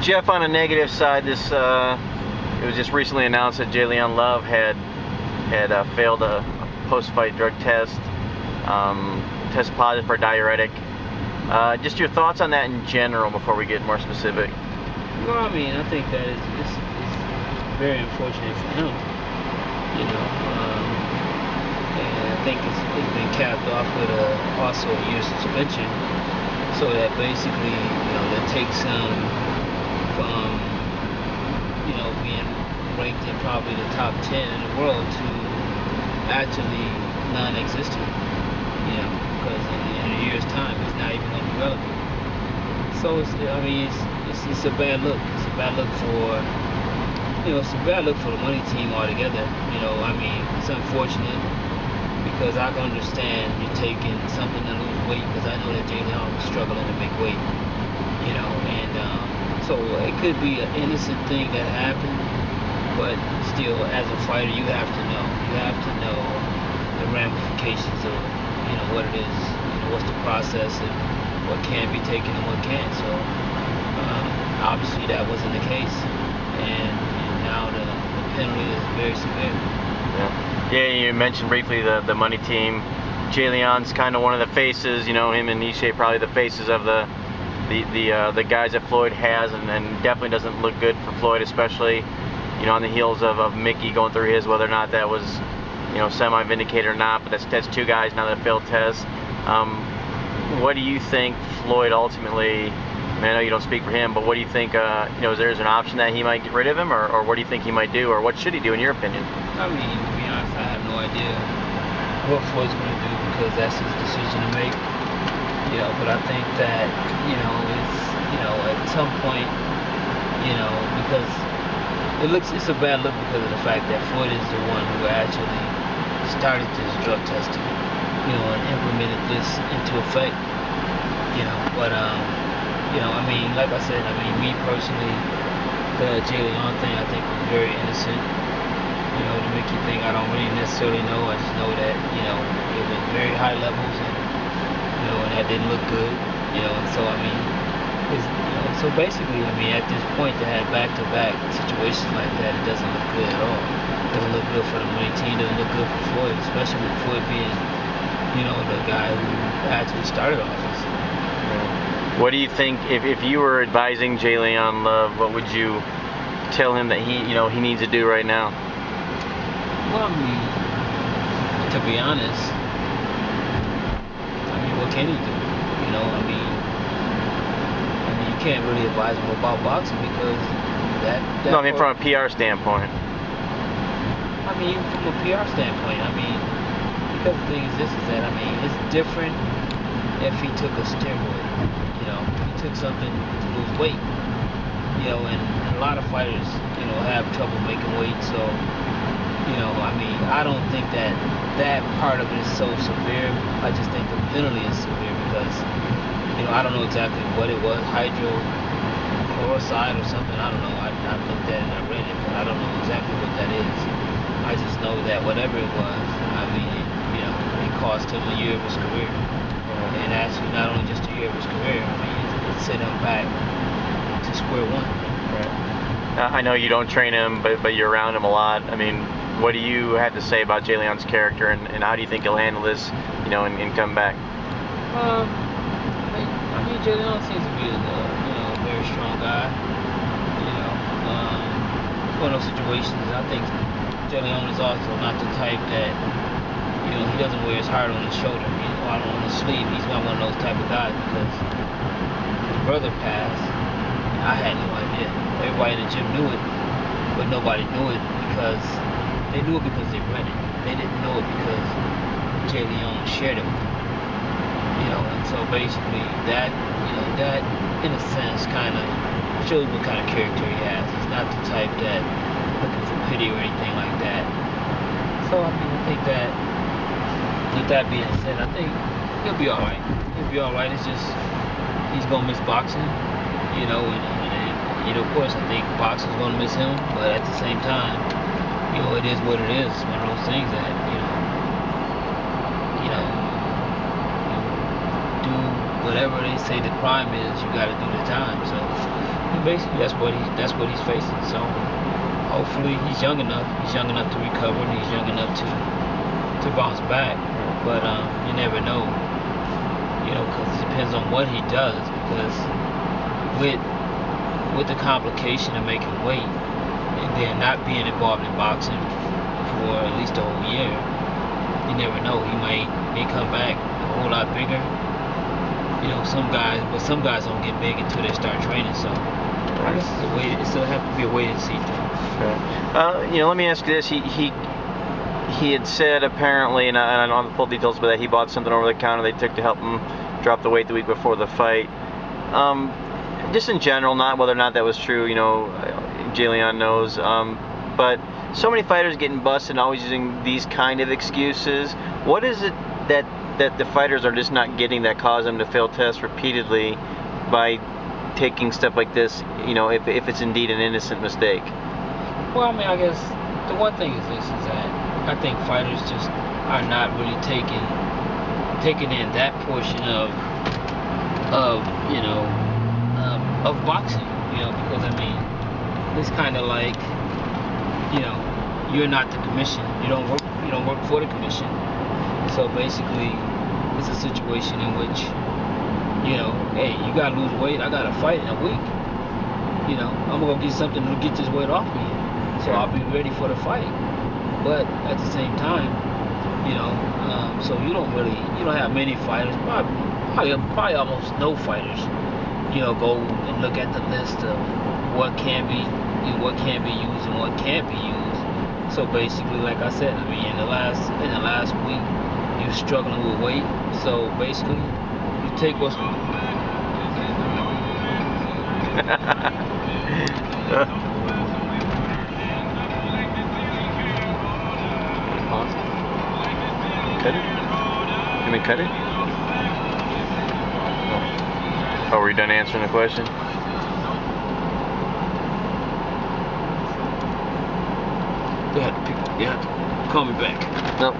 Jeff, on a negative side, it was just recently announced that J'Leon Love had failed a post-fight drug test, tested positive for a diuretic. Just your thoughts on that in general before we get more specific. Well, I mean, I think that it's very unfortunate for him, you know, and I think it's been capped off with also a year suspension, so that basically, that takes him from, being ranked in probably the top 10 in the world to actually non-existent, because in a year's time, he's not even going to be relevant. So, it's a bad look. It's a bad look for, it's a bad look for the money team altogether. It's unfortunate because I can understand you taking something to lose weight, because I know that J'Leon was struggling to make weight, so it could be an innocent thing that happened, but still, as a fighter, you have to know. You have to know the ramifications of, what it is, what's the process, and what can be taken and what can't. So obviously that wasn't the case, and now the penalty is very severe. Yeah, you mentioned briefly the money team. J'Leon's kind of one of the faces, him and Ishe probably the faces of the guys that Floyd has, and definitely doesn't look good for Floyd, especially on the heels of Mickey going through his, whether or not that was semi-vindicated or not. But that's two guys now that failed tests. What do you think Floyd ultimately? I know you don't speak for him, but what do you think? Is there an option that he might get rid of him, or what do you think he might do, or what should he do in your opinion? I mean, to be honest, I have no idea what Floyd's going to do, because that's his decision to make. But I think that at some point, because it's a bad look because of the fact that Floyd is the one who actually started this drug testing, and implemented this into effect, but like I said, me personally, the J'Leon thing, I think was very innocent. The Mickey thing, I don't really necessarily know. I just know that, it was very high levels, and that didn't look good, and so so basically, at this point, to have back-to-back situations like that, it doesn't look good at all. It doesn't look good for the money team. It doesn't look good for Floyd, especially with Floyd being, the guy who actually started all this. What do you think, if you were advising J'Leon Love, what would you tell him that he needs to do right now? Well, to be honest, what can he do? You can't really advise him about boxing, because that no, from a PR standpoint. Even from a PR standpoint, because the thing is this, is that, it's different if he took a steroid, he took something to lose weight, and a lot of fighters, have trouble making weight, so, I don't think that part of it is so severe. I just think the penalty is severe because, I don't know exactly what it was, hydrochloride or something, I don't know. I looked at it and I read it, but I don't know exactly what that is. I just know that whatever it was, it cost him a year of his career. And actually, not only just a year of his career, it set him back to square one. Right. I know you don't train him, but you're around him a lot. What do you have to say about J'Leon's character, and how do you think he'll handle this, and come back? J'Leon seems to be a very strong guy. One of those situations, I think J'Leon is also not the type that, he doesn't wear his heart on his shoulder, on his sleeve. He's not one of those type of guys, because his brother passed. I had no idea. Everybody in the gym knew it, but nobody knew it because they knew it because they read it. They didn't know it because J'Leon shared it with them. And so basically that in a sense kind of shows what kind of character he has. He's not the type that looking for pity or anything like that. So I think that with that being said, I think he'll be alright. He'll be alright. It's just he's gonna miss boxing, and of course I think boxing's gonna miss him, but at the same time, it is what it is. It's one of those things that, do whatever they say the crime is, you gotta do the time. So basically that's what he's facing. So hopefully he's young enough. He's young enough to recover, and he's young enough to bounce back. But you never know, because it depends on what he does. Because with the complication of making weight and then not being involved in boxing for at least a whole year, you never know. He may come back a whole lot bigger. Some guys don't get big until they start training. So I guess it still have to be a wait and see thing. Okay. Let me ask you this. He had said apparently, and I don't have the full details, but that he bought something over the counter they took to help him drop the weight the week before the fight. Just in general, not whether or not that was true, Jay Leon knows. But so many fighters getting busted and always using these kind of excuses. What is it that the fighters are just not getting that cause them to fail tests repeatedly by taking stuff like this, if it's indeed an innocent mistake? Well, I mean, I guess the one thing is this, is that I think fighters just are not really taking in that portion of boxing, because I mean, it's kind of like, you're not the commission. You don't work for the commission. So basically, it's a situation in which, hey, you gotta lose weight. I gotta fight in a week. I'm gonna get something to get this weight off me, so I'll be ready for the fight. But at the same time, so you don't have many fighters, probably almost no fighters, go and look at the list of what can be used and what can't be used. So basically, like I said, I mean, in the last week, you're struggling with weight. So basically, you take what's Cut it? You mean cut it? Oh, were you done answering the question? They had to call me back. No.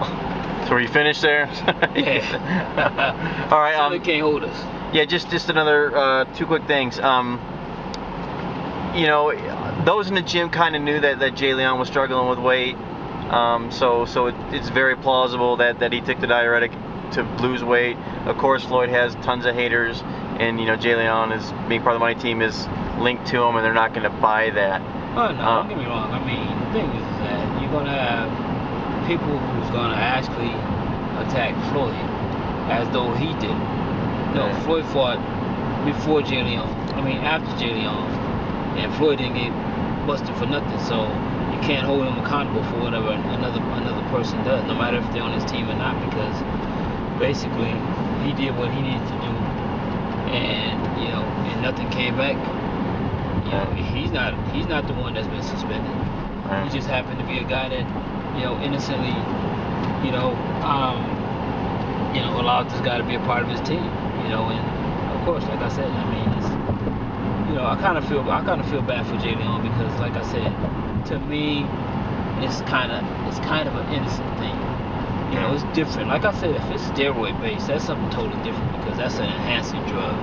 So were you finished there? Yeah. All right. So they can't hold us. Yeah, just another two quick things. Those in the gym kind of knew that Jay Leon was struggling with weight. So it's very plausible that he took the diuretic to lose weight. Of course, Floyd has tons of haters, and Jay Leon, is being part of the money team, is linked to him, and they're not going to buy that. Oh no, don't get me wrong. I mean, the thing is that you're gonna have people who's gonna actually attack Floyd as though he did. No, Floyd fought before Jay Leon. I mean, after Jay Leon, and Floyd didn't get busted for nothing. So you can't hold him accountable for whatever another person does, no matter if they're on his team or not, because basically he did what he needed to do, and and nothing came back. He's not the one that's been suspended. He just happened to be a guy that innocently allowed this guy to be a part of his team. And of course, like I said, I mean, it's, I kind of feel bad for Jay Leon, because, like I said, to me, it's kind of an innocent thing. It's different. Like I said, if it's steroid based, that's something totally different, because that's an enhancing drug.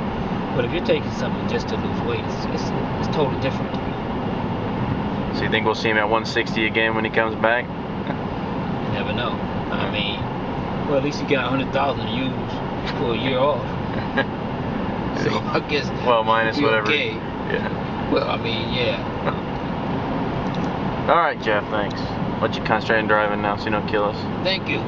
But if you're taking something just to lose weight, it's totally different to me. So you think we'll see him at 160 again when he comes back? You never know. I mean, well, at least he got 100,000 to use for a year off. So I guess. Well, minus whatever. Okay. Yeah. Well, I mean, yeah. All right, Jeff. Thanks. Let you concentrate on driving now, so you don't kill us. Thank you.